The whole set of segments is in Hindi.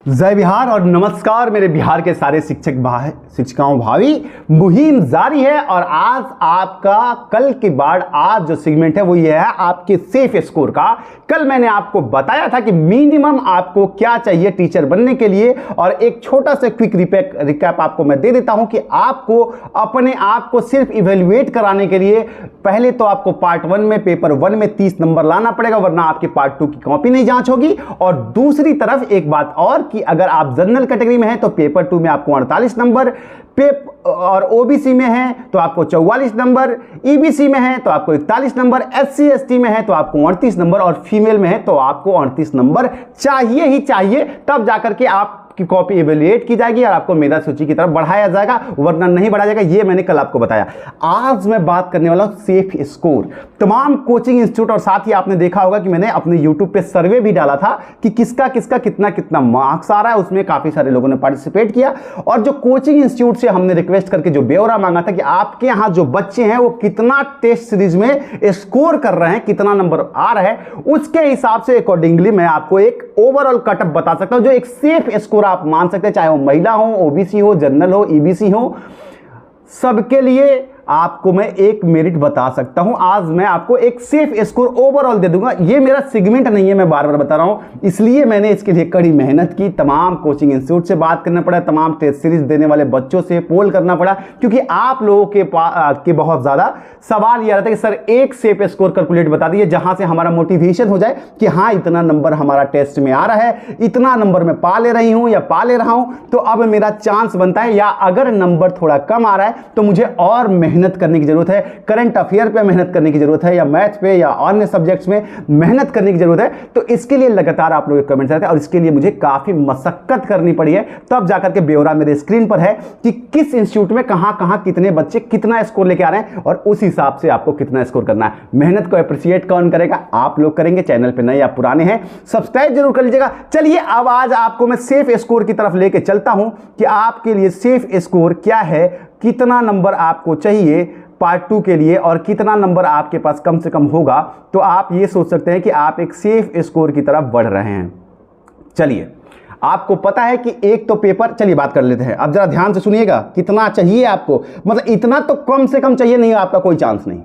जय बिहार और नमस्कार मेरे बिहार के सारे शिक्षिकाओं भावी। मुहिम जारी है और आज आपका कल के बाद आज जो सेगमेंट है वो ये है आपके सेफ स्कोर का। कल मैंने आपको बताया था कि मिनिमम आपको क्या चाहिए टीचर बनने के लिए, और एक छोटा सा क्विक रिकैप आपको मैं दे देता हूं कि आपको अपने आप को सिर्फ इवेल्युएट कराने के लिए पहले तो आपको पार्ट 1 में पेपर 1 में 30 नंबर लाना पड़ेगा, वरना आपके पार्ट 2 की कॉपी नहीं जांच होगी। और दूसरी तरफ एक बात और कि अगर आप जनरल कैटेगरी में हैं तो पेपर 2 में आपको 48 नंबर, और ओबीसी में है तो आपको 44 नंबर, ईबीसी में है तो आपको 41 नंबर, एससी एसटी में है तो आपको 38 नंबर, और फीमेल में है तो आपको 38 नंबर चाहिए ही चाहिए। तब जाकर के आप की कॉपी इवेल्युएट की जाएगी और आपको मेधा सूची की तरफ बढ़ाया जाएगा, वरना नहीं बढ़ाया जाएगा। ये मैंने कल आपको बताया। आज मैं बात करने वाला हूं सेफ स्कोर। तमाम कोचिंग इंस्टीट्यूट, और साथ ही आपने देखा होगा कि मैंने अपने यूट्यूब पे सर्वे भी डाला था कि किसका किसका कितना कितना मार्क्स आ रहा है। उसमें काफी सारे लोगों ने पार्टिसिपेट किया, और जो कोचिंग इंस्टीट्यूट से हमने रिक्वेस्ट करके जो ब्यौरा मांगा था कि आपके यहां जो बच्चे हैं वो कितना टेस्ट सीरीज में स्कोर कर रहे हैं, कितना नंबर आ रहा है, उसके हिसाब से अकॉर्डिंगली मैं आपको एक ओवरऑल कटअप बता सकता हूं जो एक सेफ स्कोर आप मान सकते हैं, चाहे वो महिला हो, ओबीसी हो, जनरल हो, ईबीसी हो, सबके लिए आपको मैं एक मेरिट बता सकता हूं। आज मैं आपको एक सेफ स्कोर ओवरऑल दे दूंगा। ये मेरा सेगमेंट नहीं है, मैं बार बार बता रहा हूं, इसलिए मैंने इसके लिए कड़ी मेहनत की। तमाम कोचिंग इंस्टीट्यूट से बात करना पड़ा, तमाम टेस्ट सीरीज देने वाले बच्चों से पोल करना पड़ा, क्योंकि आप लोगों के बहुत ज्यादा सवाल ये रहता है कि सर एक सेफ स्कोर कैलकुलेट बता दिए, जहां से हमारा मोटिवेशन हो जाए कि हाँ इतना नंबर हमारा टेस्ट में आ रहा है, इतना नंबर मैं पा ले रही हूं या पा ले रहा हूं, तो अब मेरा चांस बनता है। या अगर नंबर थोड़ा कम आ रहा है तो मुझे और मेहनत करने की जरूरत है, करंट अफेयर पे मेहनत करने की जरूरत है, या मैथ्स पे या अन्य सब्जेक्ट्स में मेहनत करने की जरूरत है। तो इसके लिए लगातार आप लोग कमेंट्स आते हैं, और इसके लिए मुझे काफी मशक्कत करनी पड़ी है। तब जाकर के ब्यौरा मेरे स्क्रीन पर है कि किस इंस्टीट्यूट में कहां कितने बच्चे कितना स्कोर लेके आ रहे हैं, और उस हिसाब से आपको कितना स्कोर करना है। मेहनत को अप्रिशिएट कौन करेगा? आप लोग करेंगे। चैनल पे नए या पुराने हैं सब्सक्राइब जरूर कर लीजिएगा। चलिए अब आज आपको मैं सेफ स्कोर की तरफ लेके चलता हूं कि आपके लिए सेफ स्कोर क्या है, कितना नंबर आपको चाहिए पार्ट 2 के लिए, और कितना नंबर आपके पास कम से कम होगा तो आप ये सोच सकते हैं कि आप एक सेफ स्कोर की तरफ बढ़ रहे हैं। चलिए, आपको पता है कि एक तो पेपर, चलिए बात कर लेते हैं। अब जरा ध्यान से सुनिएगा, कितना चाहिए आपको, मतलब इतना तो कम से कम चाहिए, नहीं आपका कोई चांस नहीं।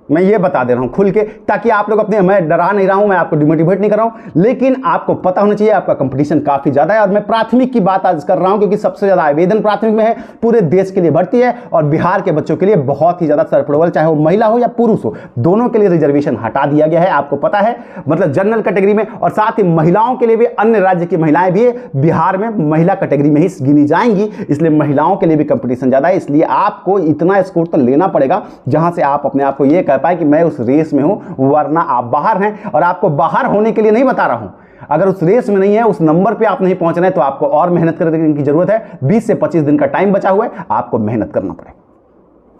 मैं ये बता दे रहा हूं खुल के, ताकि आप लोग अपने, मैं डरा नहीं रहा हूं, मैं आपको डिमोटिवेट नहीं कर रहा हूं, लेकिन आपको पता होना चाहिए आपका कंपटीशन काफी ज्यादा है। और मैं प्राथमिक की बात आज कर रहा हूं क्योंकि सबसे ज्यादा आवेदन प्राथमिक में है, पूरे देश के लिए भर्ती है, और बिहार के बच्चों के लिए बहुत ही ज्यादा सरप्रबल, चाहे वो महिला हो या पुरुष हो, दोनों के लिए रिजर्वेशन हटा दिया गया है। आपको पता है, मतलब जनरल कैटेगरी में, और साथ ही महिलाओं के लिए भी, अन्य राज्य की महिलाएं भी बिहार में महिला कैटेगरी में ही गिनी जाएंगी, इसलिए महिलाओं के लिए भी कंपटीशन ज्यादा है। इसलिए आपको इतना स्कोर तो लेना पड़ेगा जहां से आप अपने आप को यह पाए कि मैं उस रेस में हूं, वरना आप बाहर हैं। और आपको बाहर होने के लिए नहीं बता रहा हूं, अगर उस रेस में नहीं है, उस नंबर पे आप नहीं पहुंच रहे हैं, तो आपको और मेहनत करने की जरूरत है। 20 से 25 दिन का टाइम बचा हुआ है, आपको मेहनत करना पड़ेगा।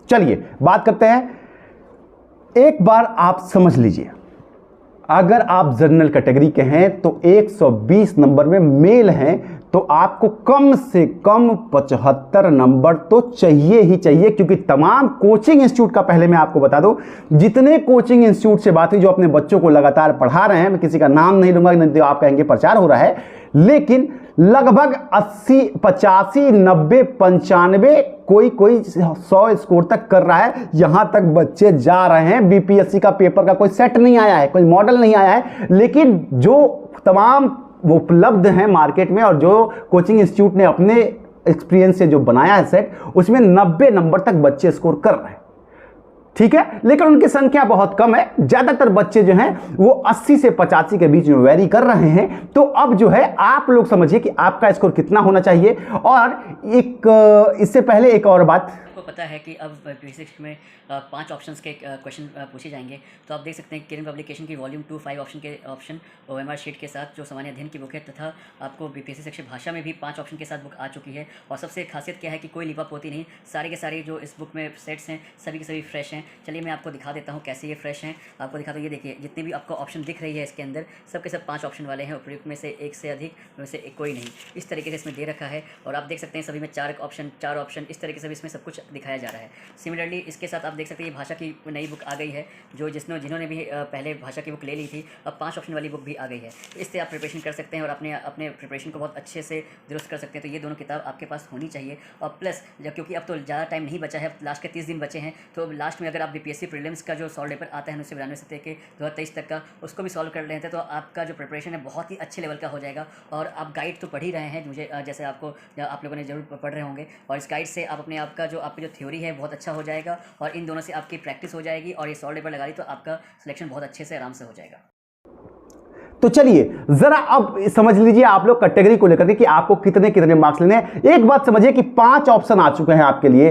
चलिए बात करते हैं। एक बार आप समझ लीजिए, अगर आप जनरल कैटेगरी के हैं तो 120 नंबर में मेल हैं, तो आपको कम से कम 75 नंबर तो चाहिए ही चाहिए। क्योंकि तमाम कोचिंग इंस्टीट्यूट का, पहले मैं आपको बता दूं, जितने कोचिंग इंस्टीट्यूट से बात हुई जो अपने बच्चों को लगातार पढ़ा रहे हैं, मैं किसी का नाम नहीं लूंगा, नहीं तो आप कहेंगे प्रचार हो रहा है, लेकिन लगभग 80, 85, 90, 95, कोई 100 स्कोर तक कर रहा है। यहां तक बच्चे जा रहे हैं, बीपीएससी का पेपर का कोई सेट नहीं आया है, कोई मॉडल नहीं आया है, लेकिन जो तमाम वो उपलब्ध हैं मार्केट में, और जो कोचिंग इंस्टीट्यूट ने अपने एक्सपीरियंस से जो बनाया है सेट, उसमें 90 नंबर तक बच्चे स्कोर कर रहे हैं। ठीक है, लेकिन उनकी संख्या बहुत कम है। ज्यादातर बच्चे जो हैं वो 80 से 85 के बीच में वेरी कर रहे हैं। तो अब जो है आप लोग समझिए कि आपका स्कोर कितना होना चाहिए। और एक इससे पहले एक और बात, आपको पता है कि अब बेसिक्स में 5 ऑप्शंस के क्वेश्चन पूछे जाएंगे। तो आप देख सकते हैं किरण पब्लिकेशन की वॉल्यूम 2 5 ऑप्शन OMR शीट के साथ, जो सामान्य अध्ययन की बुक है, तथा आपको बीपीएससी शिक्षक भाषा में भी 5 ऑप्शन के साथ बुक आ चुकी है। और सबसे खासियत क्या है कि कोई लिपा पोती नहीं, सारे के सारे जो इस बुक में सेट्स हैं सभी के सभी फ्रेश हैं। चलिए मैं आपको दिखा देता हूँ कैसे ये फ्रेश हैं। आपको दिखाता हूँ, ये देखिए जितने भी आपको ऑप्शन दिख रही है इसके अंदर सब के सब 5 ऑप्शन वाले हैं, उपयुक्त में से एक से अधिक, में से कोई नहीं, इस तरीके से इसमें दे रखा है। और आप देख सकते हैं सभी में 4 ऑप्शन इस तरीके से भी इसमें सब कुछ दिखाया जा रहा है। सिमिलरली इसके साथ आप देख सकते हैं ये भाषा की नई बुक आ गई है, जो जिन्होंने भी पहले भाषा की बुक ले ली थी, अब 5 ऑप्शन वाली बुक भी आ गई है। इससे आप प्रिपरेशन कर सकते हैं और अपने प्रिपरेशन को बहुत अच्छे से दुरुस्त कर सकते हैं। तो ये दोनों किताब आपके पास होनी चाहिए। और प्लस क्योंकि अब तो ज़्यादा टाइम नहीं बचा है, लास्ट के 30 दिन बचे हैं, तो लास्ट में अगर आप बीपीएससी प्रीलिम्स का जो सॉल्व पेपर आता है 1992 से लेकर 2023 तक का, उसको भी सॉल्व कर लेते हैं तो आपका जो प्रिपरेशन है बहुत ही अच्छे लेवल का हो जाएगा। और आप गाइड तो पढ़ ही रहे हैं, मुझे जैसे आप लोगों ने जरूर पढ़ रहे होंगे, और इस गाइड से आप अपने आप का आपकी जो थ्योरी है बहुत अच्छा हो जाएगा, और इन दोनों से आपकी प्रैक्टिस हो जाएगी, और ये सॉल्व पेपर लगा ली तो आपका सिलेक्शन बहुत अच्छे से आराम से हो जाएगा। तो चलिए जरा अब समझ लीजिए आप लोग कैटेगरी को लेकर के कि आपको कितने कितने मार्क्स लेने हैं। एक बात समझिए कि 5 ऑप्शन आ चुके हैं आपके लिए,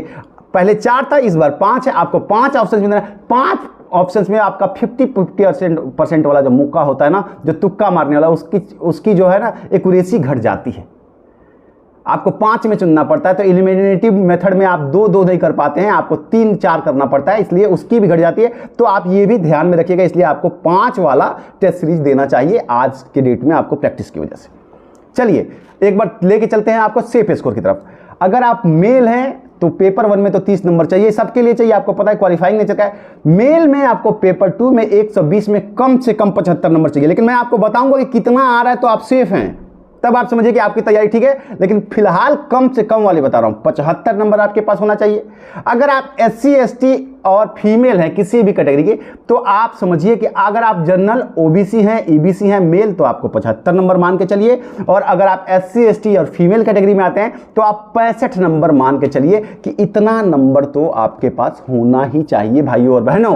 पहले 4 था, इस बार 5 है। आपको 5 ऑप्शन मिल रहा है। 5 ऑप्शंस में आपका 50% वाला जो मुक्का होता है ना, जो तुक्का मारने वाला, उसकी जो है ना एक्यूरेसी घट जाती है। आपको 5 में चुनना पड़ता है, तो एलिमिनेटिव मेथड में आप 2 नहीं कर पाते हैं, आपको 3-4 करना पड़ता है, इसलिए उसकी भी घट जाती है। तो आप ये भी ध्यान में रखिएगा, इसलिए आपको 5 वाला टेस्ट सीरीज देना चाहिए आज के डेट में आपको प्रैक्टिस की वजह से। चलिए एक बार लेके चलते हैं आपको सेफ स्कोर की तरफ। अगर आप मेल हैं तो पेपर 1 में तो 30 नंबर चाहिए, सबके लिए चाहिए, आपको पता है क्वालिफाइंग नेचर का है। मेल में आपको पेपर 2 में 120 में कम से कम 75 नंबर चाहिए, लेकिन मैं आपको बताऊंगा कि कितना आ रहा है तो आप सेफ हैं, तब आप समझिए कि आपकी तैयारी ठीक है। लेकिन फिलहाल कम से कम वाले बता रहा हूं, 75 नंबर आपके पास होना चाहिए। अगर आप SC ST और फीमेल हैं किसी भी कैटेगरी के, तो आप समझिए कि अगर आप जनरल OBC हैं, EBC हैं, मेल, तो आपको 75 नंबर मान के चलिए। और अगर आप SC ST और फीमेल कैटेगरी में आते हैं तो आप 65 नंबर मान के चलिए कि इतना नंबर तो आपके पास होना ही चाहिए भाइयों और बहनों,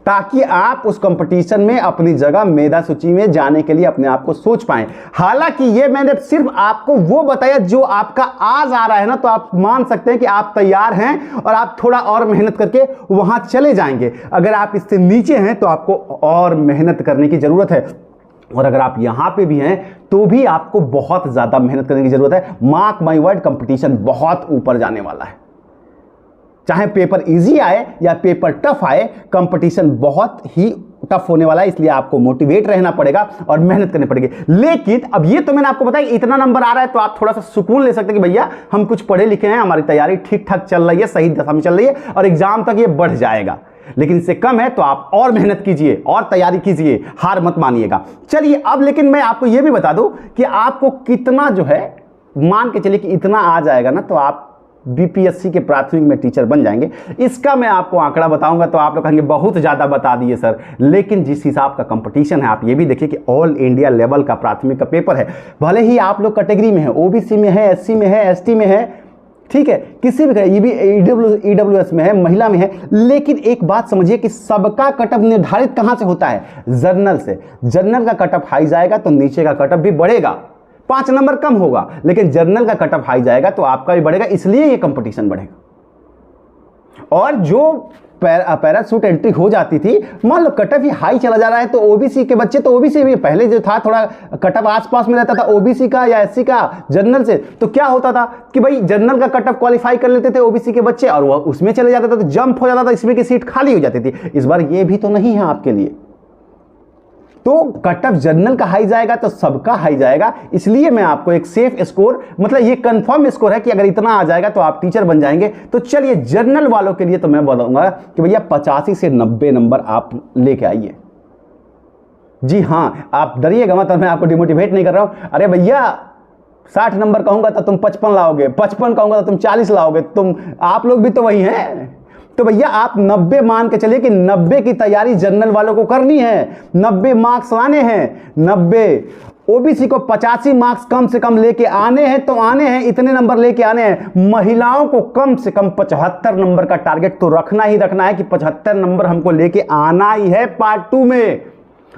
ताकि आप उस कंपटीशन में अपनी जगह मेधा सूची में जाने के लिए अपने आप को सोच पाएं। हालांकि ये मैंने सिर्फ आपको वो बताया जो आपका आज आ रहा है ना, तो आप मान सकते हैं कि आप तैयार हैं और आप थोड़ा और मेहनत करके वहां चले जाएंगे। अगर आप इससे नीचे हैं तो आपको और मेहनत करने की जरूरत है, और अगर आप यहां पे भी हैं तो भी आपको बहुत ज्यादा मेहनत करने की जरूरत है। मार्क माई वर्ड, कंपटीशन बहुत ऊपर जाने वाला है। चाहे पेपर इजी आए या पेपर टफ आए, कंपटीशन बहुत ही टफ होने वाला है, इसलिए आपको मोटिवेट रहना पड़ेगा और मेहनत करनी पड़ेगी। लेकिन अब ये तो मैंने आपको बताया इतना नंबर आ रहा है, तो आप थोड़ा सा सुकून ले सकते हैं कि भैया हम कुछ पढ़े लिखे हैं, हमारी तैयारी ठीक ठाक चल रही है, सही दिशा में चल रही है और एग्जाम तक ये बढ़ जाएगा। लेकिन इससे कम है तो आप और मेहनत कीजिए और तैयारी कीजिए, हार मत मानिएगा। चलिए अब लेकिन मैं आपको यह भी बता दूं कि आपको कितना जो है, मान के चलिए कि इतना आ जाएगा ना, तो आप बीपीएससी के प्राथमिक में टीचर बन जाएंगे। इसका मैं आपको आंकड़ा बताऊंगा तो आप लोग कहेंगे बहुत ज़्यादा बता दिए सर, लेकिन जिस हिसाब का कंपटीशन है आप ये भी देखिए कि ऑल इंडिया लेवल का प्राथमिक का पेपर है। भले ही आप लोग कैटेगरी में है, ओबीसी में है, एससी में है, एसटी में है, ठीक है, किसी भी ईडब्ल्यूएस में है, महिला में है, लेकिन एक बात समझिए कि सबका कटअप निर्धारित कहां से होता है? जर्नल से। जर्नल का कटअप हाई जाएगा तो नीचे का कटअप भी बढ़ेगा, 5 नंबर कम होगा, लेकिन जर्नल का कटअप हाई जाएगा तो आपका भी बढ़ेगा, इसलिए ये कंपटीशन बढ़ेगा। और जो पैराशूट एंट्री हो जाती थी, मान लो कटअप ही हाई चला जा रहा है, तो ओबीसी के बच्चे, तो ओबीसी भी पहले जो था थोड़ा कटअप आसपास में रहता था ओबीसी का या एससी का जनरल से, तो क्या होता था कि भाई जनरल का कटअप क्वालिफाई कर लेते थे ओबीसी के बच्चे और वह उसमें चले जाते थे, तो जंप हो जाता था, इसमें की सीट खाली हो जाती थी। इस बार ये भी तो नहीं है आपके लिए, तो कटअप जनरल का हाई जाएगा तो सबका हाई जाएगा। इसलिए मैं आपको एक सेफ स्कोर, मतलब ये कंफर्म स्कोर है कि अगर इतना आ जाएगा तो आप टीचर बन जाएंगे। तो चलिए जनरल वालों के लिए तो मैं बताऊंगा कि भैया 85 से 90 नंबर आप लेके आइए। जी हां, आप डरिएगा मत, मैं आपको डिमोटिवेट नहीं कर रहा हूं। अरे भैया 60 नंबर कहूंगा तो तुम 55 लाओगे, 55 कहूंगा तो तुम 40 लाओगे, आप लोग भी तो वही हैं। तो भैया आप 90 मान के चलिए कि 90 की तैयारी जनरल वालों को करनी है, 90 मार्क्स आने हैं, 90। ओबीसी को 85 मार्क्स कम से कम लेके आने हैं, तो आने हैं, इतने नंबर लेके आने हैं। महिलाओं को कम से कम 75 नंबर का टारगेट तो रखना ही रखना है कि 75 नंबर हमको लेके आना ही है पार्ट 2 में,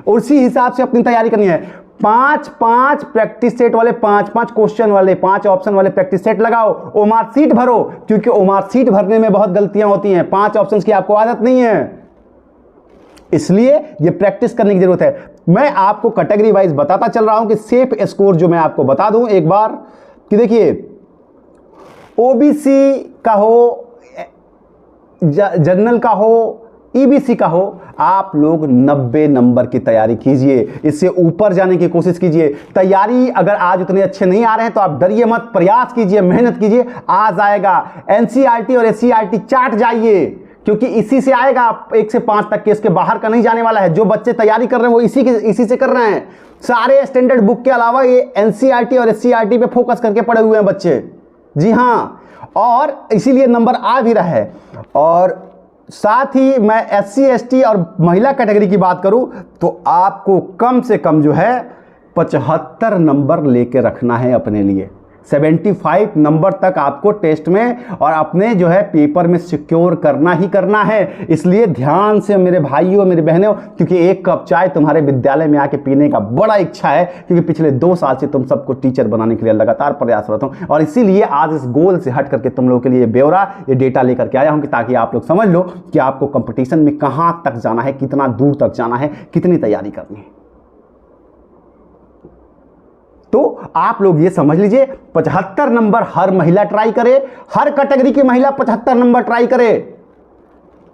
उसी हिसाब से अपनी तैयारी करनी है। 5-5 प्रैक्टिस सेट वाले, 5-5 क्वेश्चन वाले, 5 ऑप्शन वाले प्रैक्टिस सेट लगाओ, ओमार सीट भरो, क्योंकि ओमार सीट भरने में बहुत गलतियां होती हैं, 5 ऑप्शंस की आपको आदत नहीं है, इसलिए ये प्रैक्टिस करने की जरूरत है। मैं आपको कैटेगरी वाइज बताता चल रहा हूं कि सेफ स्कोर जो मैं आपको बता दूं एक बार कि देखिए ओबीसी का हो, जनरल का हो, ईबीसी का हो, आप लोग 90 नंबर की तैयारी कीजिए, इससे ऊपर जाने की कोशिश कीजिए। तैयारी अगर आज उतने अच्छे नहीं आ रहे हैं तो आप डरिए मत, प्रयास कीजिए, मेहनत कीजिए, आ जाएगा। एनसीईआरटी और एससीईआरटी चाट जाइए, क्योंकि इसी से आएगा। 1 से 5 तक के, इसके बाहर का नहीं जाने वाला है। जो बच्चे तैयारी कर रहे हैं वो इसी से कर रहे हैं। सारे स्टैंडर्ड बुक के अलावा ये एनसीईआरटी और एससीईआरटी पे फोकस करके पढ़े हुए हैं बच्चे। जी हाँ, और इसीलिए नंबर आ भी रहा है। और साथ ही मैं एससी एसटी और महिला कैटेगरी की बात करूं तो आपको कम से कम जो है 75 नंबर लेके रखना है अपने लिए। 75 नंबर तक आपको टेस्ट में और अपने जो है पेपर में सिक्योर करना ही करना है। इसलिए ध्यान से मेरे भाइयों, मेरी बहनों, क्योंकि एक कप चाय तुम्हारे विद्यालय में आके पीने का बड़ा इच्छा है, क्योंकि पिछले 2 साल से तुम सबको टीचर बनाने के लिए लगातार प्रयासरत हूं। और इसीलिए आज इस गोल से हट करके तुम लोगों के लिए ब्यौरा, ये डेटा लेकर के आया हूं, कि ताकि आप लोग समझ लो कि आपको कंपटीशन में कहां तक जाना है, कितना दूर तक जाना है, कितनी तैयारी करनी है। तो आप लोग ये समझ लीजिए, 75 नंबर हर महिला ट्राई करे, हर कैटेगरी की महिला 75 नंबर ट्राई करे।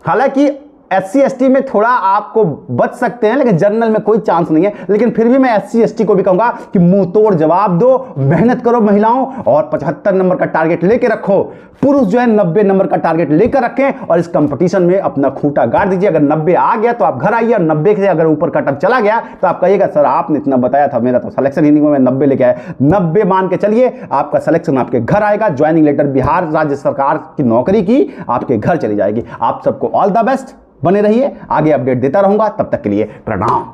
हालांकि एससी एसटी में थोड़ा आपको बच सकते हैं, लेकिन जनरल में कोई चांस नहीं है। लेकिन फिर भी मैं एससी एसटी को भी कहूंगा कि मुंह तोड़ जवाब दो, मेहनत करो महिलाओं, और 75 नंबर का टारगेट लेके रखो। पुरुष जो है 90 नंबर का टारगेट लेकर रखें और इस कंपटीशन में अपना खूंटा गाड़ दीजिए। अगर 90 आ गया तो आप घर आइए, और 90 से अगर ऊपर कटअप चला गया तो आप कहिएगा सर आपने इतना बताया था, मेरा तो सिलेक्शन ही नहीं हुआ, मैं 90 लेके आया। 90 मान के चलिए, आपका सिलेक्शन आपके घर आएगा। ज्वाइनिंग लेटर बिहार राज्य सरकार की नौकरी की आपके घर चली जाएगी। आप सबको ऑल द बेस्ट, बने रहिए, आगे अपडेट देता रहूंगा। तब तक के लिए प्रणाम।